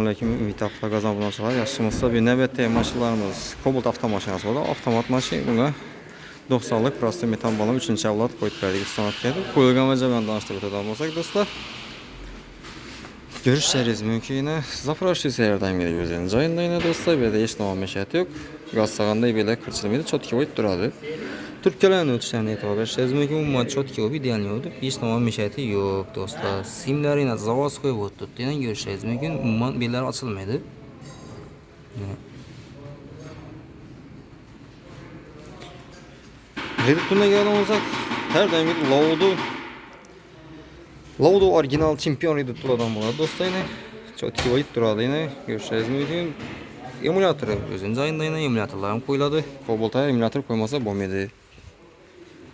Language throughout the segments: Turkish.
Aleyküm ümit avto qazanmaçılar yaşımızda bir növbətdə maşınlarımız Cobalt avtomaşinası var. Avtomat maşın buna 90'lık prosta metan balon 3-cü avlad qoyub verdik istiqamətdə. Qoyulğan və cəbən danışdırıb olmasaq dostlar. Görüşləriniz mümkün yine. Zapravşi seyirdən geliyor gözünün cayında yine dostlar. Belə heç nə məşəti yox. Qaz sağanda belə kırçılmıydı. Çotki boyut duradı. Türkçelerin ölçülerine itibar etseniz mümkün ama çotki o bir diyenliyordu. Hiç tamam meşeti yok dostlar. Simler yine zavaz koyup oturttu. Yine görüşeceğiz mümkün. Umman birler açılmadı. Redut'una geldiğim olsak her daim bir Laudu orijinal çempiyon Redut'lu adam var dostlar yine. Çotki boyut duradı yine. Görüşeceğiz mümkün. Emülatörü özünün ayında yine emülatörlerim koyuladı. Cobalt'a emülatör koymasa bombaydı.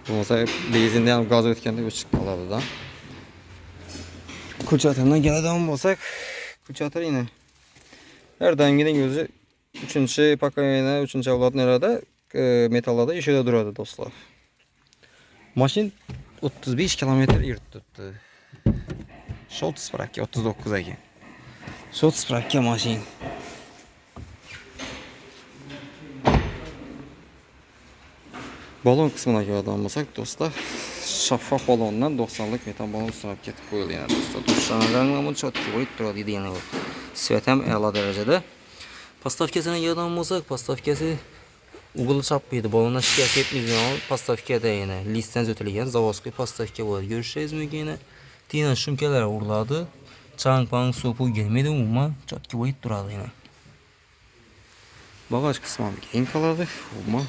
Olmasa beyizinden gaz ötkende uçuk kaladı da. Kuçatırına gelen olsak kuçatır yine. Her daim yine gözü 3. pakayına 3. avladın herhalde metallada işe duradı dostlar. Maşin 35 kilometre yurt tuttu. Şot sprakki 39'a ki. Şot sprakki maşin. Balon kısmına geldiğimizde dostlar şeffaf balondan 90'lık metan balon sınıp getib koyuldu yani dostlar. Duşların rənglamı çok boyut duralıydı yani o. Svetem əla derecede. Pastavkasına geldiğimizde pastavkası uğulu çapıydı. Balondan şikayet etmiyoruz yani. Pastavkada yine listten öteleyen zavoskoy pastavka var. Görüşeceğiz mümkün yine. Dinen şumkeler uğurladı. Çank bank sopu gelmedi ama çok boyut duralı yine. Bagaj kısmı keyin kalardı ama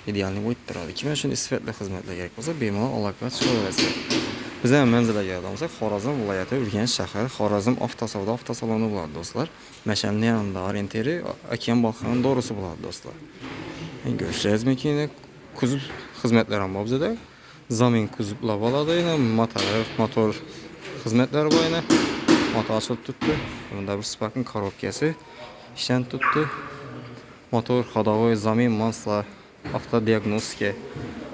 idealini boyut duradı. Kime için istifadli hizmetle gerek olsa bemalol aloqa chiqaveradi. Biz ham manzilga keldik. Xorazm viloyati Urganch shahar Xorazm avtosavdo avtosaloni bo'ladi do'stlar. Mashalni yanında orientiri okean balqoni doğrusu bo'ladi do'stlar. Görüşeceğiz mümkün. Kuzub hizmetler ham bor bizda. Zamin kuzublar bo'ladi yine motor hizmetler bu yine. Motor açılıb tuttu. Bunda bir Spark'ın korobkasi ishdan tuttu. Motor, ходовой, zamin, masla, avtodiagnostika,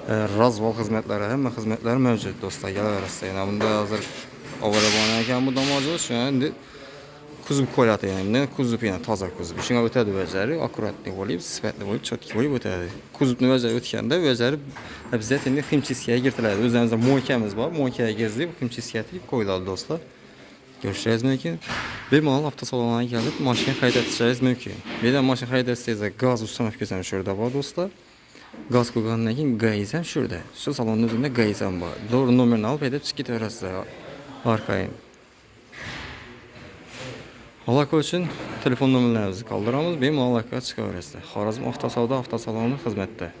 razval hizmetleri, hem hizmetler mevcut dostlar. Geleveririz. Yani bunda hazır avarabanayken bu damacı şu an kuzub koyulatı yani. Kuzub yine taza kuzub. Şuna ötedi vəzəri akuratlı olub, sifətli olub, çotki olub ötedi. Kuzubun vəzəri ötkəndə vəzəri bizə indi ximçiskiyə girdilərdi. Özlərimizdə moykəmiz var. Moykəyə gezdik, ximçiskiyə koyuladı dostlar. Görüşeceğiz mümkün. Bir mal hafta salonuna gelip maşını xarid edeceğiz mümkün. Bir de maşını xarid etseniz gaz ustamak gözüm şurada var dostlar. Gaz koygandan keyin gayizem şurada. Şu salonun üzerinde gayizem var. Doğru numaranı alıp edip çıkıp orası arkayın. Alaka için telefon numaralarınızı kaldıramız. Benim alaka çıkıyor orası. Xorazm avtosavdo avtosalonu hizmette.